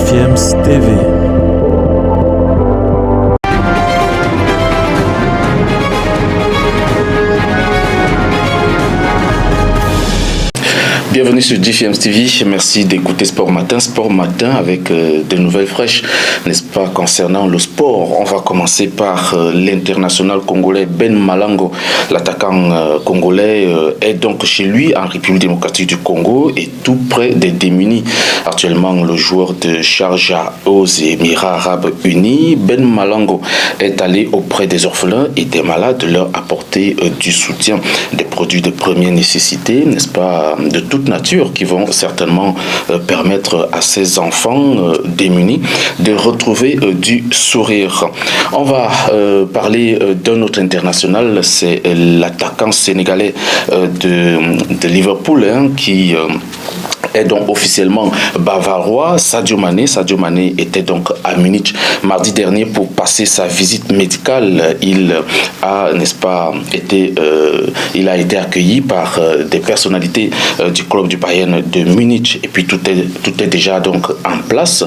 GFM's TV. Bienvenue sur GFM's TV, merci d'écouter Sport Matin avec de nouvelles fraîches, n'est-ce pas, concernant le sport. On va commencer par l'international congolais Ben Malango. L'attaquant congolais est donc chez lui en République démocratique du Congo et tout près des démunis. Actuellement, le joueur de Sharjah aux Émirats Arabes Unis, Ben Malango, est allé auprès des orphelins et des malades leur apporter du soutien, des produits de première nécessité, n'est-ce pas, de toute nature qui vont certainement permettre à ces enfants démunis de retrouver du sourire. On va parler d'un autre international, c'est l'attaquant sénégalais de Liverpool qui est donc officiellement bavarois. Sadio Mané était donc à Munich mardi dernier pour passer sa visite médicale. Il a, n'est-ce pas, il a été accueilli par des personnalités du club du Bayern de Munich. Et puis tout est déjà donc en place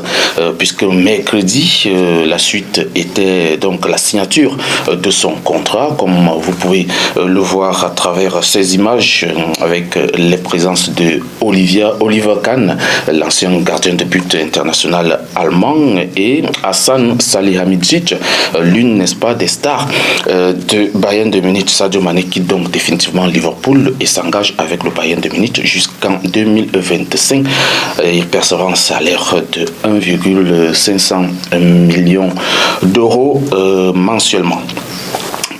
puisque mercredi la suite était donc la signature de son contrat, comme vous pouvez le voir à travers ces images avec les présences de Oliver Kahn, l'ancien gardien de but international allemand, et Hassan Salihamidzic, l'une, n'est-ce pas, des stars de Bayern de Munich. Sadio Mané quitte donc définitivement Liverpool et s'engage avec le Bayern de Munich jusqu'en 2025. Il percevra un salaire de 1,500 millions d'euros mensuellement.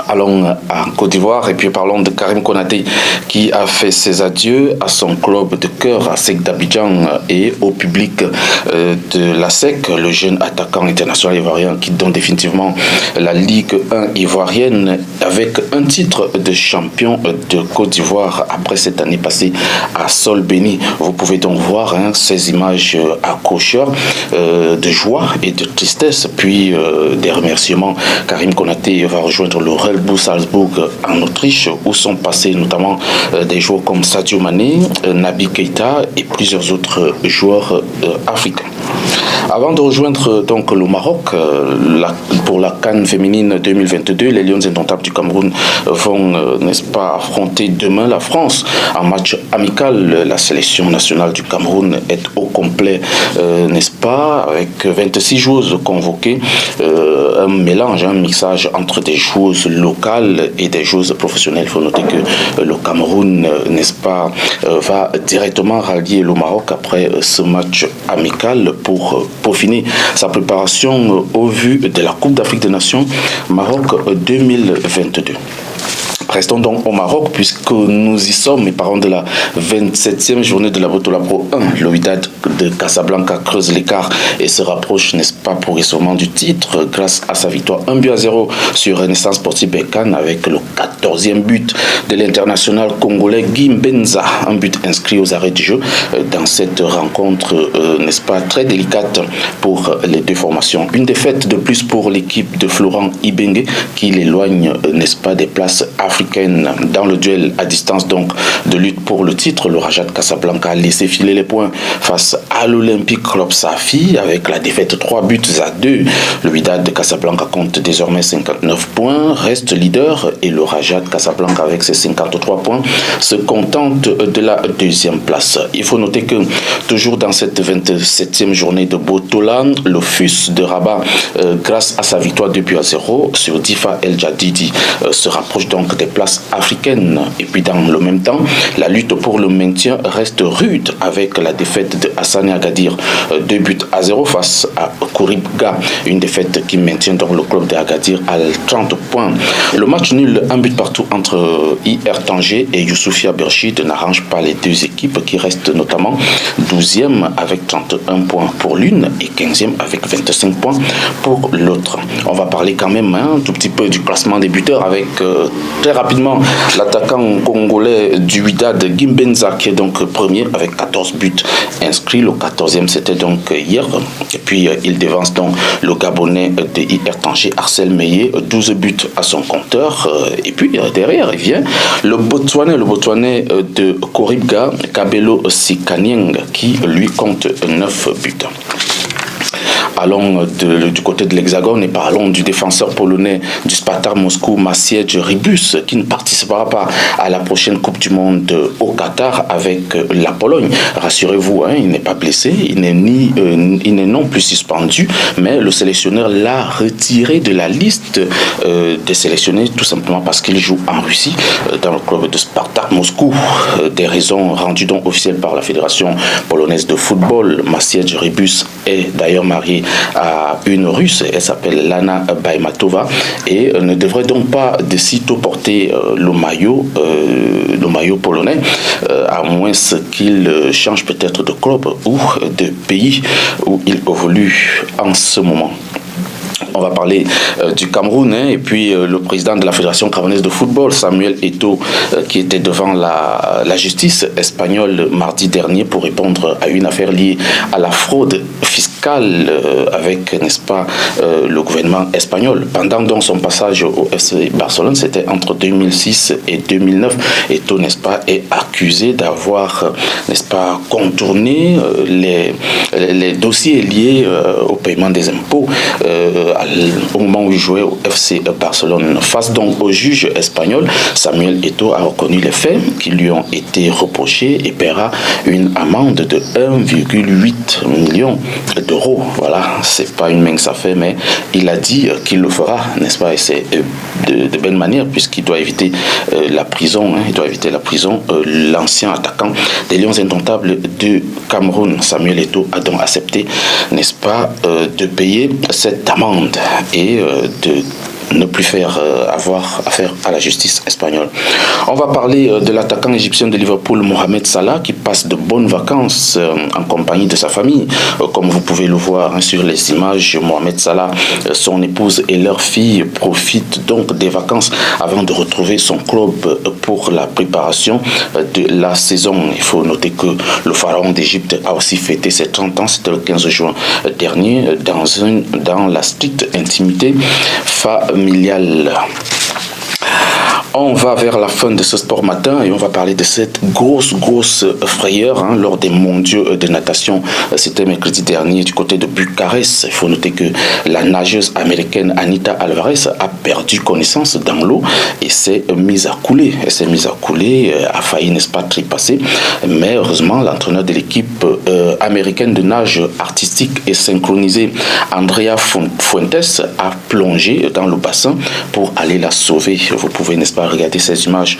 Allons en Côte d'Ivoire et puis parlons de Karim Konaté qui a fait ses adieux à son club de cœur à SEC d'Abidjan et au public de la SEC. Le jeune attaquant international ivoirien quitte donc définitivement la Ligue 1 ivoirienne avec un titre de champion de Côte d'Ivoire après cette année passée à sol béni. Vous pouvez donc voir ces images accrocheurs de joie et de tristesse, puis des remerciements. Karim Konaté va rejoindre le Red Bull Salzbourg en Autriche où sont passés notamment des joueurs comme Sadio Mané, Naby Keïta et plusieurs autres joueurs africains. Avant de rejoindre donc le Maroc pour la CAN féminine 2022, les Lions indomptables du Cameroun vont, n'est-ce pas, affronter demain la France en match amical. La sélection nationale du Cameroun est au complet, n'est-ce pas, avec 26 joueuses convoquées, un mélange, un mixage entre des joueuses locales et des joueuses professionnelles. Il faut noter que le Cameroun, n'est-ce pas, va directement rallier le Maroc après ce match amical pour peaufiner sa préparation au vu de la Coupe d'Afrique des Nations Maroc 2022. Restons donc au Maroc puisque nous y sommes et parlons de la 27e journée de la Botola Pro 1. Le Wydad de Casablanca creuse l'écart et se rapproche, n'est-ce pas, progressivement du titre grâce à sa victoire 1-0 sur Renaissance Sportive Berkane avec le 14e but de l'international congolais Guy Mbenza. Un but inscrit aux arrêts du jeu dans cette rencontre, n'est-ce pas, très délicate pour les deux formations. Une défaite de plus pour l'équipe de Florent Ibenge qui l'éloigne, n'est-ce pas, des places africaines dans le duel à distance donc de lutte pour le titre. Le Raja de Casablanca a laissé filer les points face à l'Olympique Club Safi avec la défaite 3-2. Le Wydad de Casablanca compte désormais 59 points, reste leader et le Raja de Casablanca avec ses 53 points se contente de la deuxième place. Il faut noter que toujours dans cette 27e journée de Botola, le FUS de Rabat, grâce à sa victoire 2-0 sur Difa El Jadidi, se rapproche donc des places africaines. Et puis dans le même temps, la lutte pour le maintien reste rude avec la défaite de Hassani Agadir 2-0 face à Kouribga, une défaite qui maintient donc le club de Agadir à 30 points. Le match nul, un but partout entre IR Tanger et Youssoufia Berchid n'arrange pas les deux équipes qui restent notamment 12e avec 31 points pour l'une et 15e avec 25 points pour l'autre. On va parler quand même un tout petit peu du classement des buteurs avec très rapidement l'attaquant congolais du Wydad Guy Mbenza qui est donc premier avec 14 buts inscrits. Le 14e c'était donc hier et puis il dévance donc le Gabonais de IR Tanger Arcel Meillet, 12 buts à son compteur et puis derrière il vient le Botswanais de Kouribga Kabelo Sikanyeng qui lui compte 9 buts. Allons du côté de l'Hexagone et parlons du défenseur polonais du Spartak Moscou, Maciej Rybus, qui ne participera pas à la prochaine Coupe du Monde au Qatar avec la Pologne. Rassurez-vous, il n'est pas blessé, il n'est non plus suspendu, mais le sélectionneur l'a retiré de la liste des sélectionnés tout simplement parce qu'il joue en Russie dans le club de Spartak Moscou. Des raisons rendues donc officielles par la Fédération polonaise de football. Maciej Rybus est d'ailleurs marié à une Russe, elle s'appelle Lana Baimatova et ne devrait donc pas de sitôt porter le maillot polonais, à moins qu'il change peut-être de club ou de pays où il évolue en ce moment. On va parler du Cameroun et puis le président de la Fédération camerounaise de football, Samuel Eto'o, qui était devant la justice espagnole mardi dernier pour répondre à une affaire liée à la fraude fiscale avec, n'est-ce pas, le gouvernement espagnol. Pendant donc son passage au FC Barcelone, c'était entre 2006 et 2009. Eto'o, n'est-ce pas, est accusé d'avoir, n'est-ce pas, contourné les dossiers liés au paiement des impôts au moment où il jouait au FC Barcelone. Face donc au juge espagnol, Samuel Eto'o a reconnu les faits qui lui ont été reprochés et paiera une amende de 1,8 million d'euros. Voilà, c'est pas une mince affaire, mais il a dit qu'il le fera, n'est-ce pas, et c'est de belle manière puisqu'il doit éviter la prison, il doit éviter la prison. L'ancien attaquant des Lions indomptables de Cameroun, Samuel Eto'o, a donc accepté, n'est-ce pas, de payer cette amende et de ne plus avoir affaire à la justice espagnole. On va parler de l'attaquant égyptien de Liverpool, Mohamed Salah, qui passe de bonnes vacances en compagnie de sa famille. Comme vous pouvez le voir sur les images, Mohamed Salah, son épouse et leur fille profitent donc des vacances avant de retrouver son club pour la préparation de la saison. Il faut noter que le pharaon d'Égypte a aussi fêté ses 30 ans, c'était le 15 juin dernier, dans la stricte intimité familiale. On va vers la fin de ce sport matin et on va parler de cette grosse frayeur lors des mondiaux de natation. C'était mercredi dernier du côté de Bucarest. Il faut noter que la nageuse américaine Anita Alvarez a perdu connaissance dans l'eau et s'est mise à couler. Elle s'est mise à couler, a failli, n'est-ce pas, trépasser. Mais heureusement, l'entraîneur de l'équipe américaine de nage artistique et synchronisée, Andrea Fuentes, a plongé dans le bassin pour aller la sauver. Vous pouvez, n'est-ce pas, regarder ces images,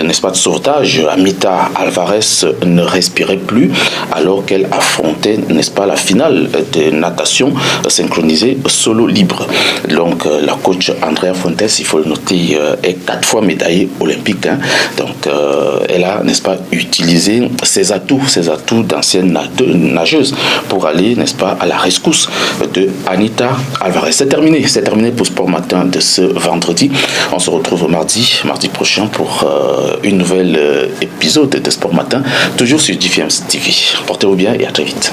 n'est-ce pas, de sauvetage. Anita Alvarez ne respirait plus alors qu'elle affrontait, n'est-ce pas, la finale de natation synchronisée solo libre. Donc la coach Andrea Fuentes, il faut le noter, est 4 fois médaillée olympique. Donc elle a, n'est-ce pas, utilisé ses atouts d'ancienne nageuse pour aller, n'est-ce pas, à la rescousse de Anita Alvarez. C'est terminé pour Sport Matin de ce vendredi. On se retrouve mardi prochain pour une nouvelle épisode de Sport Matin, toujours sur DFM TV. Portez-vous bien et à très vite.